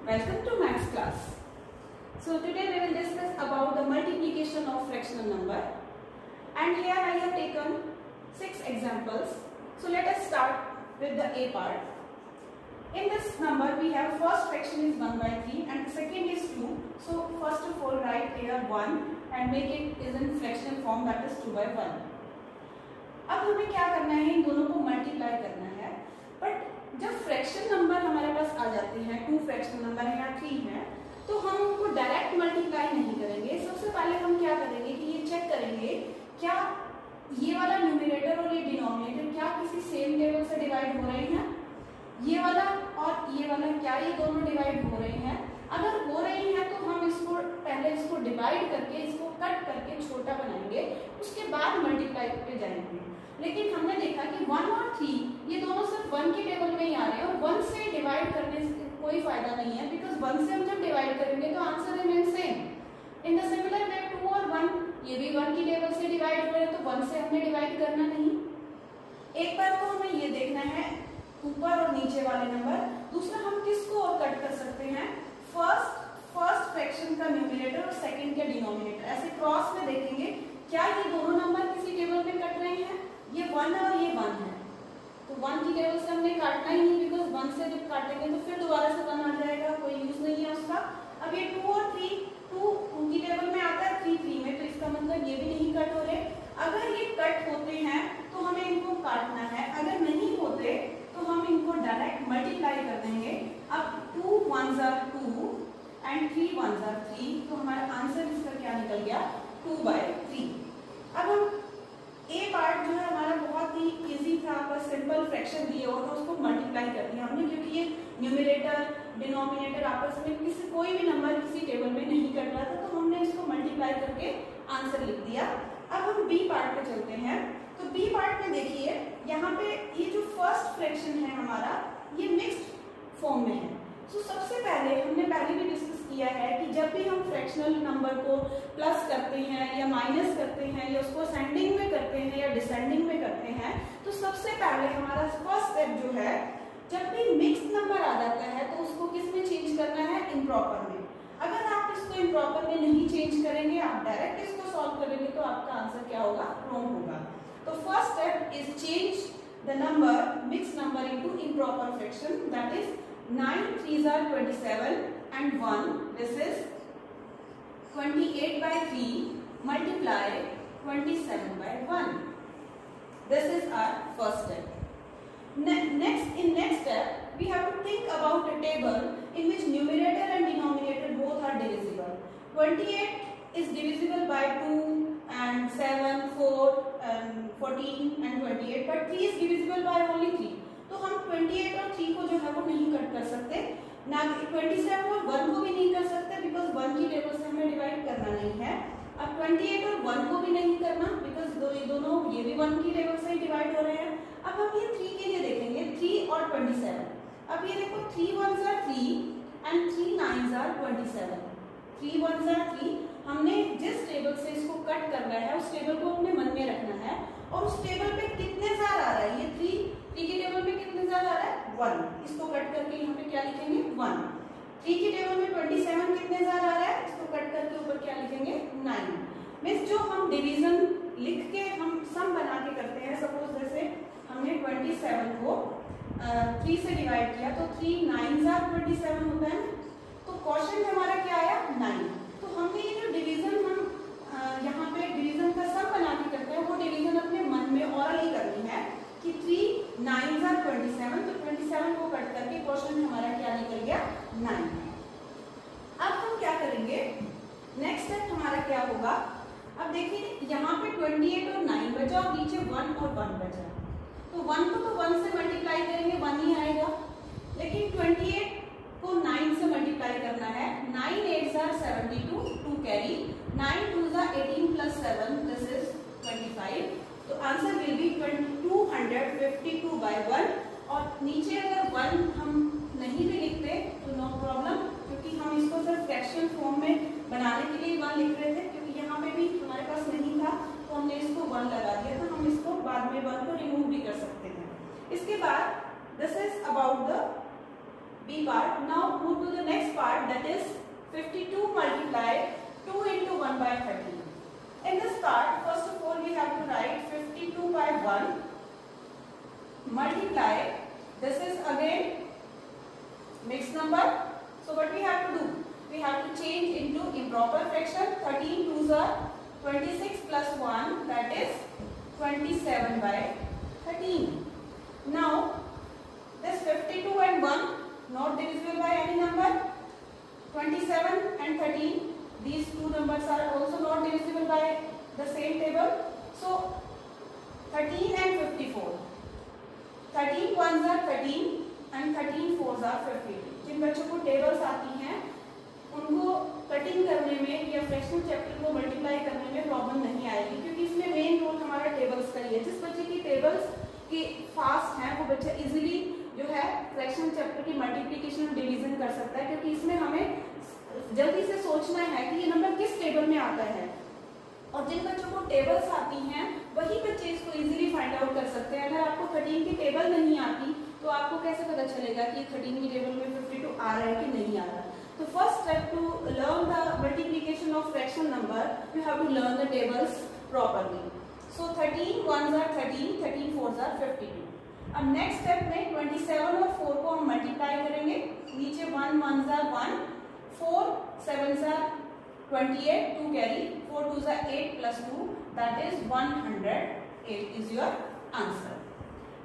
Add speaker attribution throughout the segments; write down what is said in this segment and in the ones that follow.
Speaker 1: Welcome to maths class. So today we will discuss about the multiplication of fractional number, and here I have taken 6 examples. So let us start with the A part. In this number we have first fraction is 1 by 3 and second is 2. So first of all write here 1 and make it is in fractional form, that is 2 by 1. अब हमें क्या करना है, इन दोनों को multiply करना है. But जब फ्रैक्शन नंबर हमारे पास आ जाते हैं, 2 फ्रैक्शन नंबर है या 3 है, तो हम उनको डायरेक्ट मल्टीप्लाई नहीं करेंगे. सबसे पहले हम क्या करेंगे कि ये चेक करेंगे क्या ये वाला न्यूमरेटर और ये डिनोमिनेटर क्या किसी सेम टेबल से डिवाइड हो रहे हैं, ये वाला और ये वाला क्या ये दोनों डिवाइड हो रहे हैं. अगर हो रहे हैं तो हम इसको पहले इसको डिवाइड करके इसको कट करके छोटा बनाएंगे, उसके बाद मल्टीप्लाई पे जाएंगे. लेकिन हमने देखा कि 1 और 3 ये दोनों सिर्फ 1 के टेबल में ही आ रहे हैं और 1 से डिवाइड करने से कोई फायदा नहीं है, बिकॉज 1 से हम जब डिवाइड करेंगे तो answer remain same. In the similar way 2 और 1 ये भी 1 की टेबल से डिवाइड हो रहे हैं, तो 1 से हमने डिवाइड करना नहीं. एक बार तो हमें ये देखना है ऊपर और नीचे वाले नंबर. दूसरा हम किसको और कट कर सकते हैं, फर्स्ट फ्रैक्शन का न्यूमरेटर और सेकंड का डिनोमिनेटर. ऐसे क्रॉस में देखेंगे क्या ये दोनों नंबर किसी टेबल में कट रहे हैं, ये 1 और ये 1 है, तो 1 की टेबल से हमने काटना ही नहीं, बिकॉज 1 से जब काटेंगे तो फिर दोबारा से 1 आ जाएगा, कोई यूज नहीं है उसका. अब ये 2 और 3 2 की टेबल में आता है, 3 3 में, तो इसका मतलब ये भी नहीं कट हो रहे. अगर ये कट होते हैं तो हमें इनको काटना है, अगर नहीं होते तो हम इनको डायरेक्ट मल्टीप्लाई कर देंगे. अब 2 1s are 2 and 3 1s are 3, तो हमारा आंसर इसका क्या निकल गया 2 by 3. अब हम ए पार्ट जो है हमारा बहुत ही इजी था, बस सिंपल फ्रैक्शन दिए हुआ था उसको मल्टीप्लाई कर दिया हमने, क्योंकि ये न्यूमरेटर डिनोमिनेटर आपस में किसी कोई भी नंबर किसी टेबल में नहीं कट रहा था, तो हमने इसको मल्टीप्लाई करके आंसर लिख दिया. अब हम बी पार्ट पे चलते हैं. तो बी पार्ट में देखिए यहाँ पे ये जो फर्स्ट फ्रैक्शन है हमारा ये मिक्स्ड फॉर्म में है. तो सबसे पहले हमने पहले भी डिस्कस किया है कि जब भी हम फ्रैक्शनल नंबर को प्लस करते हैं या माइनस करते हैं या उसको असेंडिंग में करते हैं या डिसेंडिंग में करते हैं, तो सबसे पहले हमारा फर्स्ट स्टेप जो है, जब भी मिक्स्ड नंबर आ जाता है तो उसको किस में चेंज करना है, इम्प्रॉपर में. अगर आप इसको इम्प्रॉपर में नहीं चेंज करेंगे, आप डायरेक्ट इसको सॉल्व करेंगे, तो आपका आंसर क्या होगा, रॉन्ग होगा. तो first step is change the number mixed number into improper fraction, that is 9 3s are 27 and 1, this is 28 by 3 multiply 27 by 1. This is our first step. Next step we have to think about a table in which numerator and denominator both are divisible. 28 is divisible by 2 and 7 4 and 14 and 28, but 3 is divisible by only 3. तो हम 28 और 3 को जो है वो नहीं cut कर सकते, ना 27 और 1 को भी नहीं कर सकते, बिकॉज 1 की टेबल से हमें डिवाइड करना नहीं है. अब 28 और 1 को भी नहीं करना, बिकॉज ये दोनों ये भी 1 की टेबल से ही डिवाइड हो रहे हैं. अब हम ये 3 के लिए देखेंगे, 3 और 27. अब ये देखो 3 1s are 3 and 3 9s are 27. 3 1s are 3. हमने जिस टेबल से इसको कट करना है उस टेबल को अपने मन में रखना है, और उस टेबल पे कितने जार आ रहा है, ये 3 की टेबल में कितने जार आ रहा है, 1. इसको कट करके यहाँ पे क्या लिखेंगे, 1. 3 की टेबल में 27 कितने जार आ रहा है, इसको कट करके ऊपर क्या लिखेंगे, 9. मींस जो हम डिवीजन लिख के हम सम बना के करते हैं, सपोज जैसे हमने 27 को 3 से डिवाइड किया तो 3 9s are 27 होता है, तो क्वेश्चन हमारा क्या आया, 9. तो हमने ये जो डिवीजन हम यहाँ पे डिवीजन का सम बना के करते हैं, वो डिवीजन अपने मन में ऑरली करनी है कि 3 9s are 27, तो 27 को कट करके क्वेश्चन हमारा क्या निकल गया, 9. अब हम क्या करेंगे, नेक्स्ट स्टेप हमारा क्या होगा. अब देखिए यहाँ पे 28 और 9 बचा और नीचे 1 और 1 बचा, तो 1 को तो 1 से मल्टीप्लाई करेंगे 1 ही आएगा, लेकिन 28 को 9 से मल्टीप्लाई करना है. 9 8s are 72, 2 carry, 9 2s are 18 plus 7, this is 25. तो आंसर विल बी 252 by 1. और नीचे अगर 1 हम नहीं भी लिखते तो नो प्रॉब्लम, क्योंकि हम इसको सिर्फ फ्रैक्शन फॉर्म में बनाने के लिए 1 लिख रहे थे, क्योंकि यहाँ पे भी हमारे पास नहीं था तो हमने इसको 1 लगा दिया, तो हम इसको बाद में 1 को रिमूव भी कर सकते हैं. इसके बाद this is about the B part. Now move to the next part, that is 52 multiply 2 into 1 by 13. In this part, first of all we have to write 52 by 1 multiply, this is again mixed number. So what we have to do? We have to change into improper fraction. 13 twos are 26 plus 1, that is 27 by 13. Now this 52 and 1 not divisible by any number. 27 and 13, these two numbers are also not divisible by the same table. So 13 and 54. 13 ones are 13 and 13 fours are 52. जिन बच्चों को tables आती हैं उनको cutting करने में या fractional chapter को multiply करने में प्रॉब्लम नहीं आएगी, क्योंकि इसमें मेन रोल हमारा टेबल्स का ही है। जिस बच्चे की टेबल्स की फास्ट है वो बच्चा इजीली जो है फ्रैक्शनल चैप्टर की मल्टीप्लिकेशन और डिवीजन कर सकता है, क्योंकि इसमें हमें जल्दी से सोचना है कि ये नंबर किस टेबल में आता है। और जिन बच्चों को टेबल्स आती हैं वही बच्चे इसको इजीली फाइंड आउट कर सकते हैं। अगर आपको 13 की टेबल नहीं आती तो आपको कैसे पता चलेगा कि 13 की टेबल में 52 आ रहा है कि नहीं आ रहा। तो first step to learn the multiplication of fractional number, you have to learn the tables properly. So 13 ones are 13, 13 fours are 52. अब नेक्स्ट स्टेप में 27 और 4 को हम मल्टीप्लाई करेंगे। नीचे 1 ones are 1, 4 sevens are 28, 2 carry, 4 twos are 8 plus 2, that is 108 is your answer.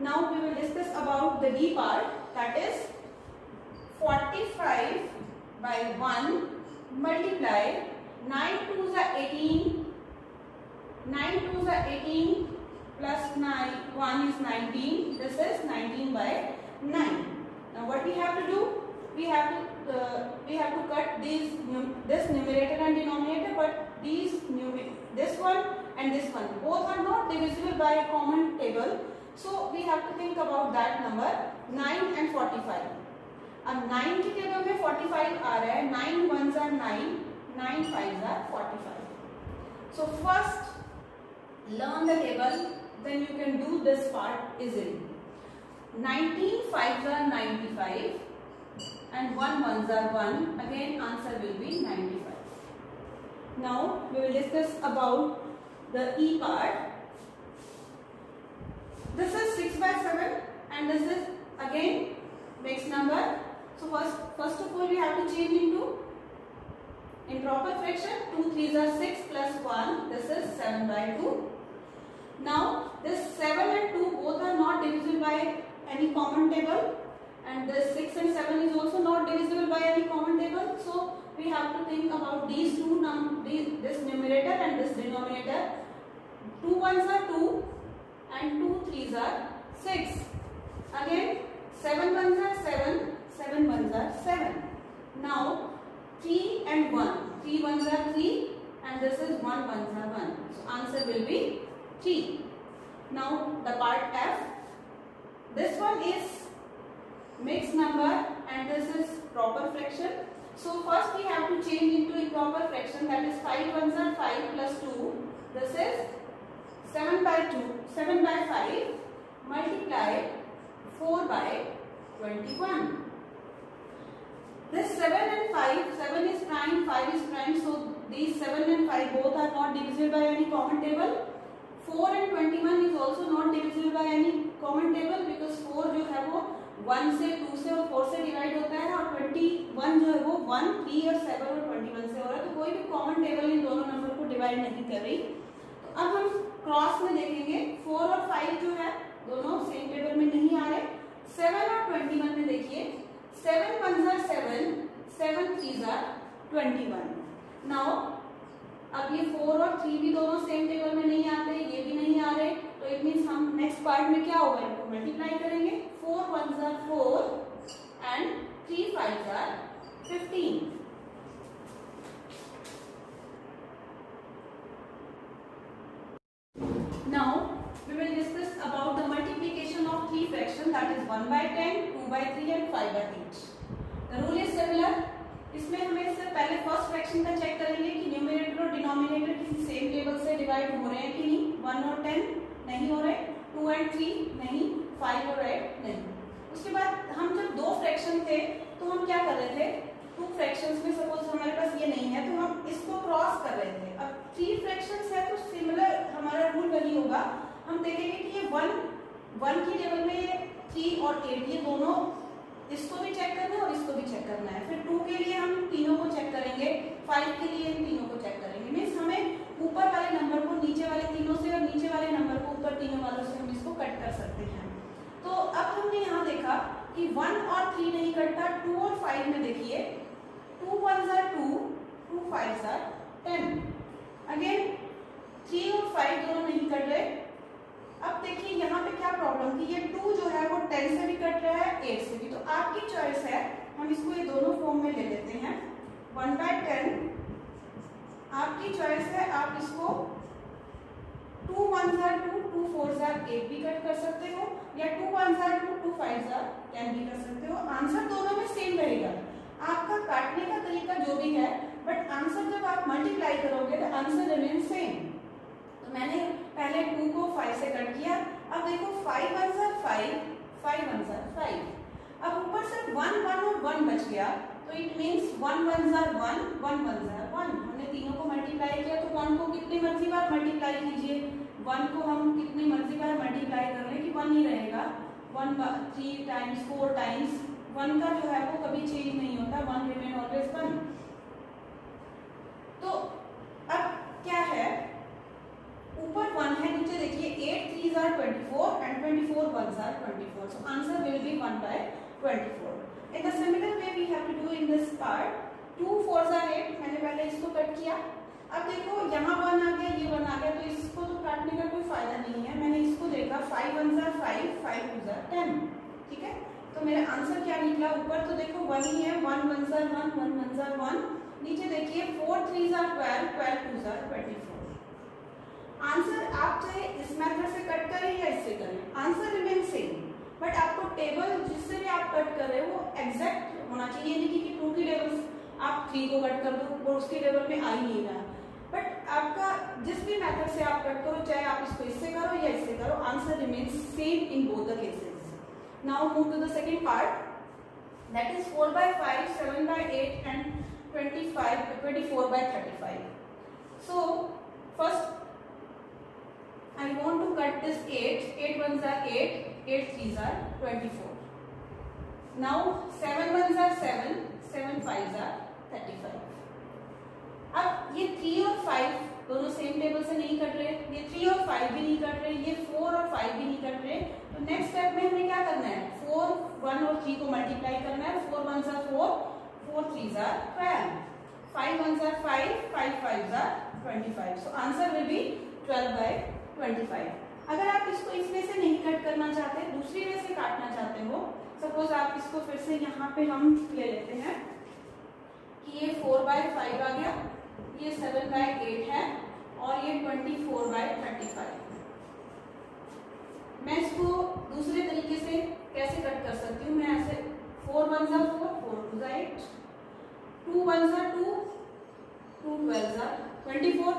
Speaker 1: Now we will discuss about the D part, that is 45 by 1 multiply 9 twos are 18, 9 twos are 18 plus 9, 1 is 19, this is 19 by 9. Now what we have to do? We have to cut this numerator and denominator, but this one and this one both are not divisible by a common table, so we have to think about that number 9 and 45. अब 9 की table में 45 आ रहा है, 9 ones are 9, 9 fives are 45. So first learn the table, then you can do this part easily. 19 fives are 95 and 1 ones are 1, again answer will be 95. Now we will discuss about the E part. This is 6 by 7 and this is again mixed number. So first of all we have to change into improper fraction. 2 3s are 6 plus 1, this is 7 by 2. Now this 7 and 2 both are not divisible by any common table, and this 6 and 7 is also not divisible by any common table. So we have to think about these two this numerator and this denominator. 2 ones are 2 and 2 3s are 6. Again 7 ones are 7, 7 ones are 7. Now 3 and 1, 3 ones are 3 and this is 1 ones are 1. So answer will be 3. Now the part F. This one is mixed number and this is proper fraction. So first we have to change into improper fraction, that is 5 ones are 5 plus 2. This is 7 by 5 multiply 4 by 21. This 7 and 5, 7 is prime, 5 is prime, so these 7 and 5 both are not divisible by any common table. 4 and 21 is also not divisible by any common table, because 4 जो है वो 1 से 2 से और 4 से divide होता है और 21 जो है वो 1, 3 और 7 और 21 से हो रहा है, तो कोई भी कॉमन टेबल इन दोनों नंबर को डिवाइड नहीं कर रही। तो अब हम क्रॉस में देखेंगे 4 और 5 जो है दोनों सेम टेबल में नहीं आ रहे। 7 और 21 में देखिए 7 ones are 7, 7 3s are 21. Now अब ये 4 और 3 भी दोनों सेम टेबल में नहीं आते, ये भी नहीं आ रहे, तो इट मीन्स हम नेक्स्ट पार्ट में क्या होगा, इनको मल्टीप्लाई करेंगे। 4 ones are 4 and 3 5s are 15. Now we will discuss about the multiplication of three fractions, that is 1 by 10, 2 by 3 and 5 by 8. The rule is similar. इसमें हमें इससे पहले फर्स्ट फ्रैक्शन का चेक करेंगे कि न्यूमरेटर और डिनोमिनेटर किसी सेम टेबल से डिवाइड हो रहे हैं कि नहीं। 1 और 10 नहीं हो रहे, 2 and 3 नहीं, 5 और 8 नहीं। उसके बाद हम जब दो फ्रैक्शन थे हम क्या कर रहे थे, टू फ्रैक्शंस में सपोज हमारे पास ये नहीं है तो हम इसको क्रॉस कर रहे थे। अब थ्री फ्रैक्शंस है तो सिमिलर हमारा रूल वही होगा, हम देखेंगे कि ये वन की टेबल में ये 3 और 8 ये दोनों, इसको भी चेक करना है और इसको भी चेक करना है। फिर 2 के लिए हम तीनों को चेक करेंगे, 5 के लिए इन तीनों को चेक करेंगे। मीन्स हमें ऊपर वाले नंबर को नीचे वाले तीनों से और नीचे वाले नंबर को ऊपर तीनों वालों से हम इसको कट कर सकते हैं। तो अब हमने यहाँ देखा कि 1 और 3 नहीं कटता, 2 और 5 में देखिए 2 1s are 2, 2 5s are 10। Again 3 और 5 दोनों नहीं कट रहे। अब देखिए यहाँ पे क्या प्रॉब्लम थी, ये 2 जो है वो 10 से भी कट रहा है, 8 से भी। तो आपकी चॉइस है, हम इसको ये दोनों फॉर्म में ले लेते हैं। 1/10 आपकी चॉइस है, आप इसको 2 1s are 2, 2 4s are 8 भी कट कर सकते हो, या 2 1s are 2, 2 5s are 10 भी कर सकते हो। आंसर दोनों में सेम रहेगा, आपका काटने का तरीका जो भी है, बट आंसर जब आप मल्टीप्लाई करोगे तो आंसर रिमेन सेम। तो मैंने पहले 2 को 5 से कट किया, अब देखो 5 1s are 5, 5 1s are 5। अब ऊपर से 1 1 और 1 बच गया, तो it means 1 1s are 1, 1 1s are 1। हमने तीनों को मल्टीप्लाई किया, तो 1 को कितनी मर्जी बार मल्टीप्लाई कीजिए, 1 को हम कितनी मर्जी बार मल्टीप्लाई कर रहे हैं कि 1 ही रहेगा। 1 3 टाइम्स 4 टाइम्स 1 का जो है वो कभी चेंज नहीं होता, 1 रिमेन ऑलवेज 1। तो अब क्या है, ऊपर 1 है, नीचे देखिए 8 3s are 24 and 24 1s are 24. So answer will be 1/24. In the similar way we have to do in this part. 2 4s are 8, मैंने पहले इसको कट किया। अब देखो यहाँ 1 आ गया, ये 1 आ गया, तो इसको तो काटने का कोई फायदा नहीं है। मैंने इसको देखा 5 1s are 5, 5 2s are 10। ठीक है, तो मेरा आंसर क्या निकला, ऊपर तो देखो 1 ही है, 1 1s are 1, 1 1s are 1। नीचे देखिए 4 3s are 12, 12 2s are 24। Answer आप चाहे इस मेथड से कट करें या इससे करें, आंसर रिमेन सेम, बट आपको टेबल जिससे भी आप कट कर रहे हो वो एग्जैक्ट होना चाहिए। नहीं कि 2 की टेबल आप 3 को कट कर दो और उसकी टेबल में आ ही नहीं रहा, बट आपका जिस भी मेथड से आप कट करो, चाहे आप इसको इससे करो या इससे करो, answer remains same in both the cases. Now move to the second part, that is 4/5, 7/8 and 24/35. So first I want to cut this 8, 8 1s are 8, 8 3s are 24. Now 7 1s are 7, 7 5s are 35. अब ये 3 और 5 दोनों same table से नहीं cut रहे, ये 3 और 5 भी नहीं कट रहे, ये 4 और 5 भी नहीं कट रहे। तो नेक्स्ट स्टेप में हमें क्या करना है, 4 1 और 3 को मल्टीप्लाई करना है। 4 1s are 4, 4 3s are 12, 5 1s are 5, 5 5s are 25. So answer will be 12/25। अगर आप इसको इसमें से नहीं कट करना चाहते, दूसरी वे से काटना चाहते हो, सपोज आप इसको फिर से यहाँ पे हम ले लेते हैं कि ये 4/5 आ गया, ये 7/8 है और ये 24/35। मैं इसको दूसरे तरीके से कैसे कट कर सकती हूँ, मैं ऐसे 4 1s are 4, 4 2s are 8, 2 1s are 2, 2 12s are 24,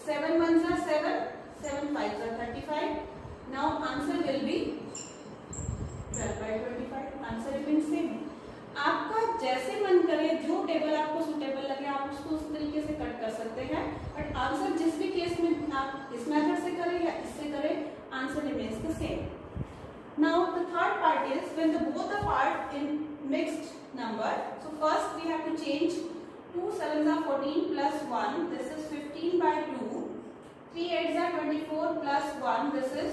Speaker 1: 7 1s are 7, 7 5s are 35. Now answer will be 12/25. Answer remains same. आपका जैसे मन करे, जो टेबल आपको सुटेबल लगे, आप उसको उस तरीके से कट कर सकते हैं, बट आंसर जिस भी केस में आप इस मेथड से करें या इससे करें, answer remains the same. Now the third part is when the both are part in mixed number. So first we have to change 2 7s are 14 plus 1. This is 15/2. 3 8s are 24 plus 1. This is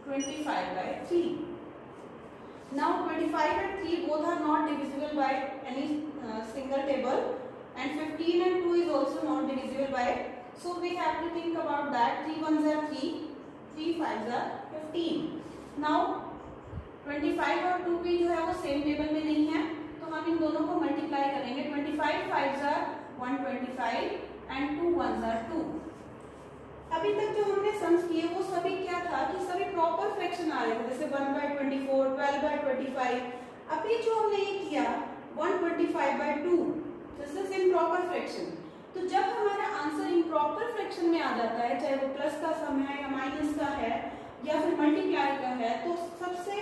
Speaker 1: 25/3. Now 25 and 3 both are not divisible by any single table, and 15 and 2 is also not divisible by. So we have to think about that. 3 1s are 3, 3 5s are 15. Now 25 और 2 भी जो है वो same table में नहीं है, तो हम इन दोनों को मल्टीप्लाई करेंगे। 25 5s are 125 and 2 1s are 2। अभी तक जो हमने सम्स किए वो सभी क्या था कि सभी प्रॉपर फ्रैक्शन आ रहे थे, जैसे 1/24, 12/25। अभी जो हमने ये किया 125/2, दिस इज इम्प्रॉपर फ्रैक्शन। तो जब हमारा आंसर इम्प्रॉपर फ्रैक्शन में आ जाता है, चाहे वो प्लस का सम है या माइनस का है या फिर मल्टीप्लाई का है, तो सबसे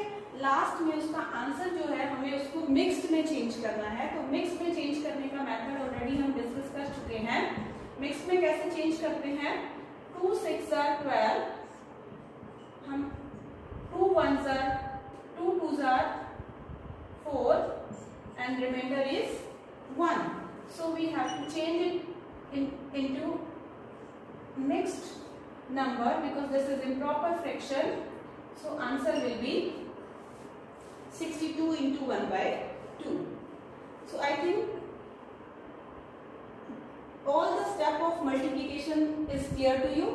Speaker 1: लास्ट में उसका आंसर जो है हमें उसको मिक्स्ड में चेंज करना है, तो मिक्स्ड में चेंज करने का मेथड ऑलरेडी हम डिस्कस कर चुके हैं। मिक्स्ड में कैसे चेंज करते हैं? 2 6 are 12, हम 2 1s are 2 2s are 4 and remainder is 1. So we have to change it into mixed number because this is improper fraction. So answer will be 62 into 1 by 2. So I think all the step of multiplication is clear to you.